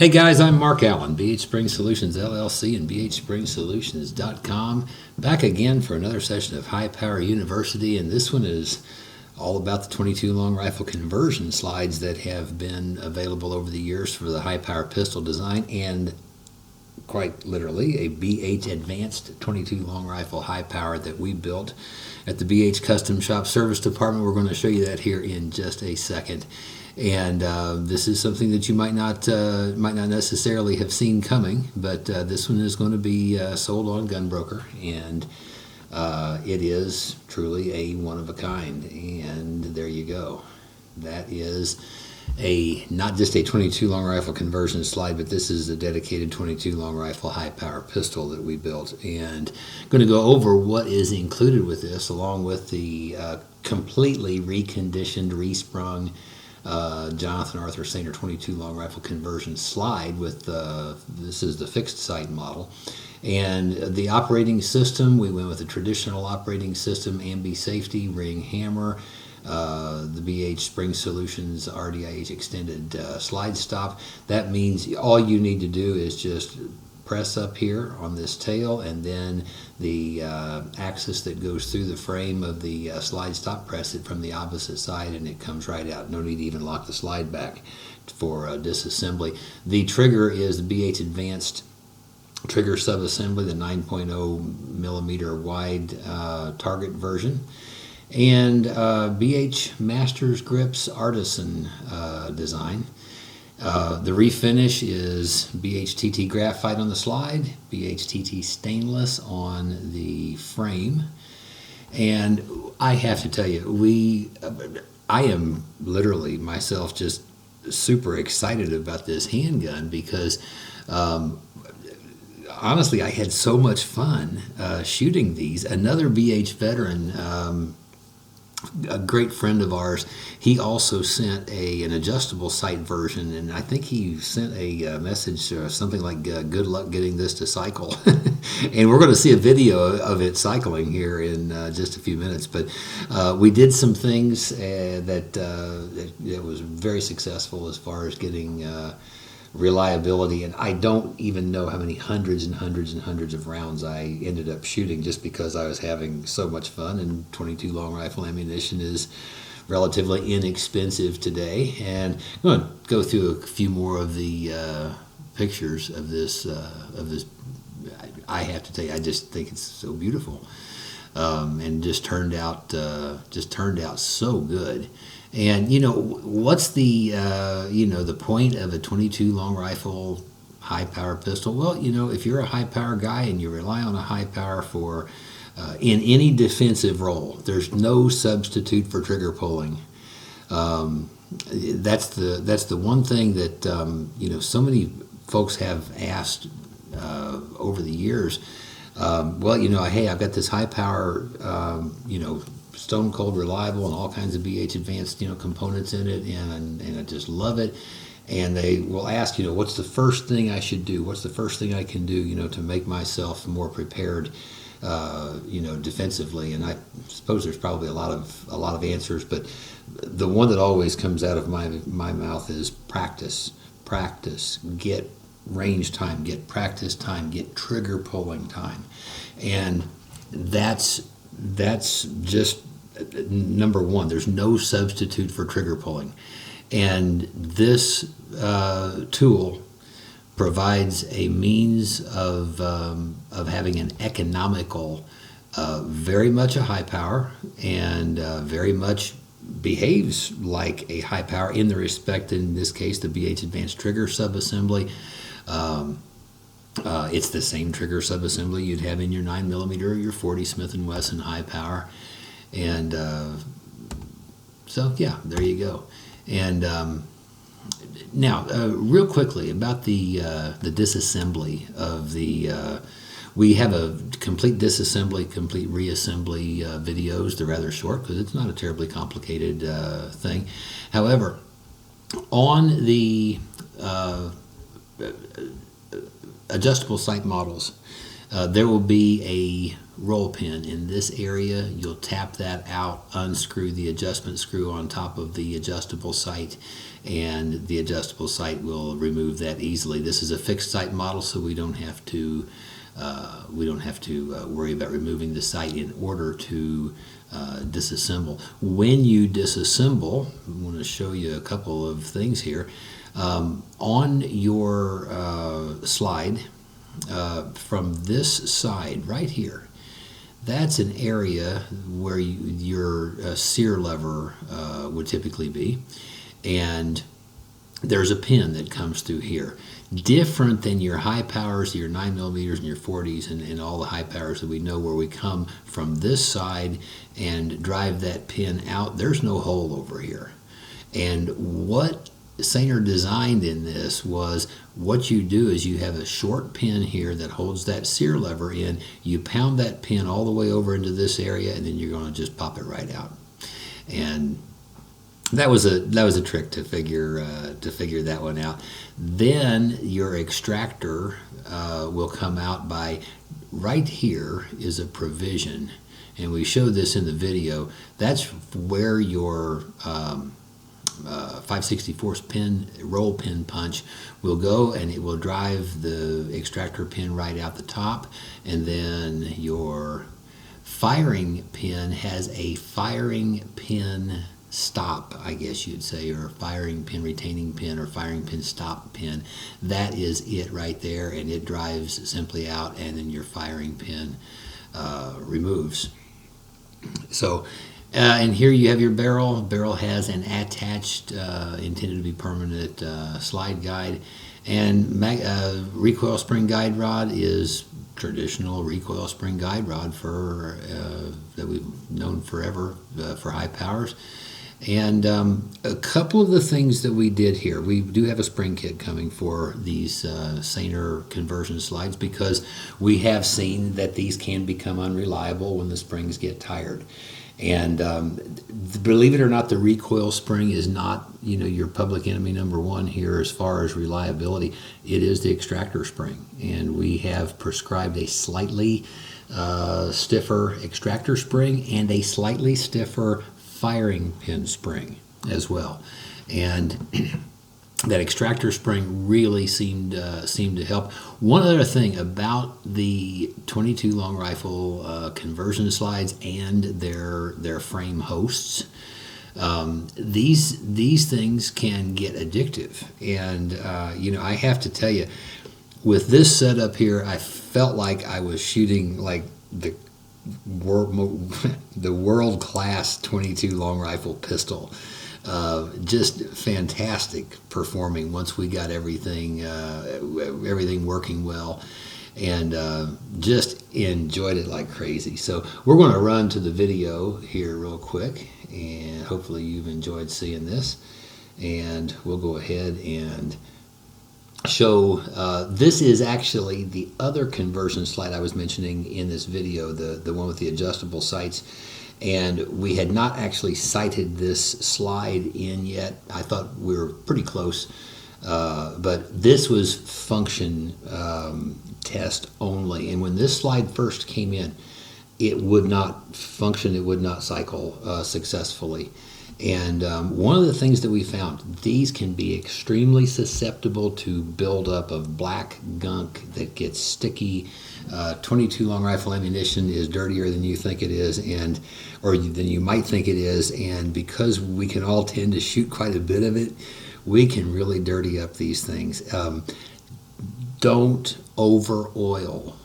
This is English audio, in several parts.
Hey guys, I'm Mark Allen, BHSpringSolutions LLC and BHSpringSolutions.com. Back again for another session of High Power University, and this one is all about the 22 long rifle conversion slides that have been available over the years for the high power pistol design, and quite literally a BHAdvanced 22 long rifle high power that we built at the BH Custom Shop Service Department. We're going to show you that here in just a second. And this is something that you might not necessarily have seen coming, but this one is going to be sold on Gunbroker, and it is truly a one of a kind. And there you go. That is not just a 22 long rifle conversion slide, but this is a dedicated 22 long rifle high power pistol that we built, and I'm going to go over what is included with this, along with the completely reconditioned, resprung Jonathan Arthur Sainer 22 long rifle conversion slide with this is the fixed sight model. And the operating system, we went with a traditional operating system, ambi safety, ring hammer, the BHSpringSolutions RDIH extended slide stop. That means all you need to do is just press up here on this tail, and then the axis that goes through the frame of the slide stop, press it from the opposite side and it comes right out. No need to even lock the slide back for disassembly. The trigger is the BHAdvanced trigger subassembly, the 9.0 millimeter wide target version, and BH Masters Grips Artisan design. The refinish is BHTT graphite on the slide, BHTT stainless on the frame, and I have to tell you, I am literally myself just super excited about this handgun because honestly, I had so much fun shooting these. Another BH veteran, a great friend of ours, he also sent an adjustable sight version, and I think he sent a message something like good luck getting this to cycle. And we're going to see a video of it cycling here in just a few minutes, but we did some things that was very successful as far as getting reliability, and I don't even know how many hundreds and hundreds and hundreds of rounds I ended up shooting just because I was having so much fun. And 22 long rifle ammunition is relatively inexpensive today, and I'm going to go through a few more of the pictures of this. I have to tell you, I just think it's so beautiful, and just turned out so good. And what's the the point of a 22 long rifle high power pistol? Well, if you're a high power guy and you rely on a high power for in any defensive role, there's no substitute for trigger pulling. That's the one thing that so many folks have asked over the years. Well, hey, I've got this high power, stone cold reliable and all kinds of BHAdvanced components in it, and I just love it. And they will ask, what's the first thing I should do? What's the first thing I can do, to make myself more prepared, defensively? And I suppose there's probably a lot of answers, but the one that always comes out of my mouth is practice. Practice. Get range time. Get practice time. Get trigger pulling time. And that's just number one. There's no substitute for trigger pulling, and this tool provides a means of having an economical, very much a high power, and very much behaves like a high power in the respect, in this case, the BHAdvanced trigger subassembly. It's the same trigger subassembly you'd have in your 9mm or your 40 Smith & Wesson high power. And so, yeah, there you go. And now, real quickly about the disassembly of the. We have a complete disassembly, complete reassembly videos. They're rather short because it's not a terribly complicated thing. However, on the adjustable sight models, there will be roll pin in this area. You'll tap that out, unscrew the adjustment screw on top of the adjustable sight, and the adjustable sight will remove that easily. This is a fixed sight model, so we don't have to worry about removing the sight in order to disassemble. When you disassemble, I want to show you a couple of things here. On your slide, from this side right here, that's an area where your sear lever would typically be, and there's a pin that comes through here. Different than your high powers, your 9mm and your 40s and all the high powers that we know, where we come from this side and drive that pin out. There's no hole over here. And what Sainer designed in this was, what you do is you have a short pin here that holds that sear lever in. You pound that pin all the way over into this area, and then you're going to just pop it right out. And that was a trick to figure that one out. Then your extractor will come out by, right here is a provision, and we showed this in the video. That's where your 5/64 pin roll pin punch will go, and it will drive the extractor pin right out the top. And then your firing pin has a firing pin stop, I guess you'd say, or firing pin retaining pin or firing pin stop pin. That is it right there, and it drives simply out, and then your firing pin removes. So and here you have your barrel. Barrel has an attached, intended to be permanent slide guide, and recoil spring guide rod is traditional recoil spring guide rod for that we've known forever for high powers. And a couple of the things that we did here, we do have a spring kit coming for these Sainer conversion slides, because we have seen that these can become unreliable when the springs get tired. And believe it or not, the recoil spring is not, your public enemy number one here as far as reliability. It is the extractor spring, and we have prescribed a slightly stiffer extractor spring and a slightly stiffer firing pin spring as well. And that extractor spring really seemed to help. One other thing about the 22 long rifle conversion slides and their frame hosts, these things can get addictive. And I have to tell you, with this setup here, I felt like I was shooting like the world-class 22 long rifle pistol. Just fantastic performing once we got everything working well, and just enjoyed it like crazy. So we're going to run to the video here real quick, and hopefully you've enjoyed seeing this, and we'll go ahead and show. This is actually the other conversion slide I was mentioning in this video, the one with the adjustable sights. And we had not actually sighted this slide in yet. I thought we were pretty close, but this was function test only. And when this slide first came in, it would not function, it would not cycle successfully. And one of the things that we found, these can be extremely susceptible to buildup of black gunk that gets sticky. 22 long rifle ammunition is dirtier than you think it is, or than you might think it is, and because we can all tend to shoot quite a bit of it, we can really dirty up these things. Don't over oil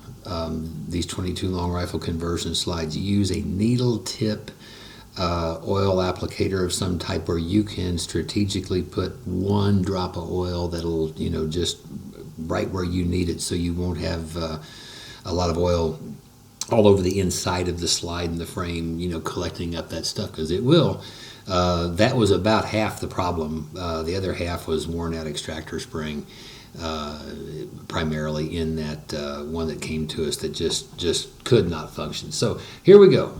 these 22 long rifle conversion slides. Use a needle tip oil applicator of some type, where you can strategically put one drop of oil that'll, just right where you need it, so you won't have a lot of oil all over the inside of the slide and the frame, collecting up that stuff, because it will. That was about half the problem. The other half was worn out extractor spring, primarily in that one that came to us that just could not function. So here we go.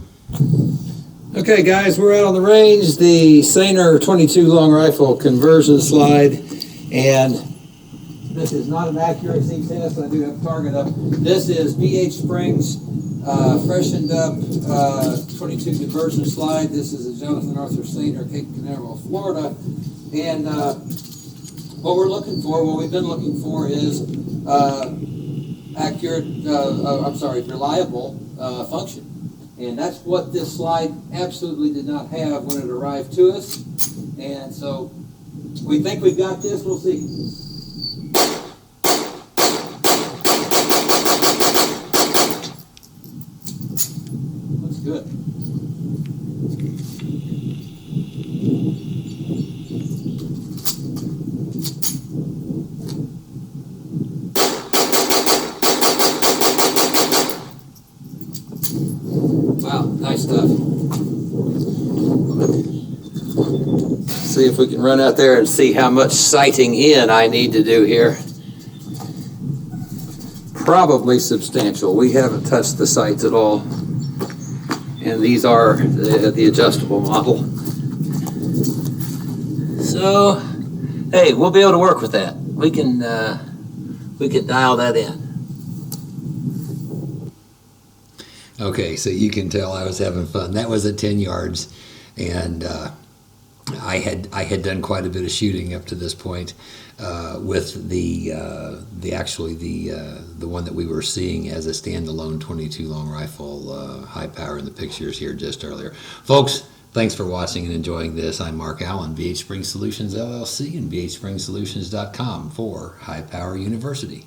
Okay, guys, we're out on the range, the Sainer 22 long rifle conversion slide, and this is not an accuracy test. I do have target up. This is BH Springs freshened up 22 diversion slide. This is a Jonathan Arthur Senior, Cape Canaveral, Florida. And what we're looking for, what we've been looking for is reliable function. And that's what this slide absolutely did not have when it arrived to us. And so we think we've got this. We'll see. Looks good. Wow, nice stuff. See if we can run out there and see how much sighting in I need to do here. Probably substantial. We haven't touched the sights at all. And these are the adjustable model. So, hey, we'll be able to work with that. We can dial that in. Okay, so you can tell I was having fun. That was at 10 yards, and I had done quite a bit of shooting up to this point with the one that we were seeing as a standalone 22 long rifle, high power in the pictures here just earlier. Folks, thanks for watching and enjoying this. I'm Mark Allen, BHSpringSolutions LLC, and BHSpringSolutions.com for High Power University.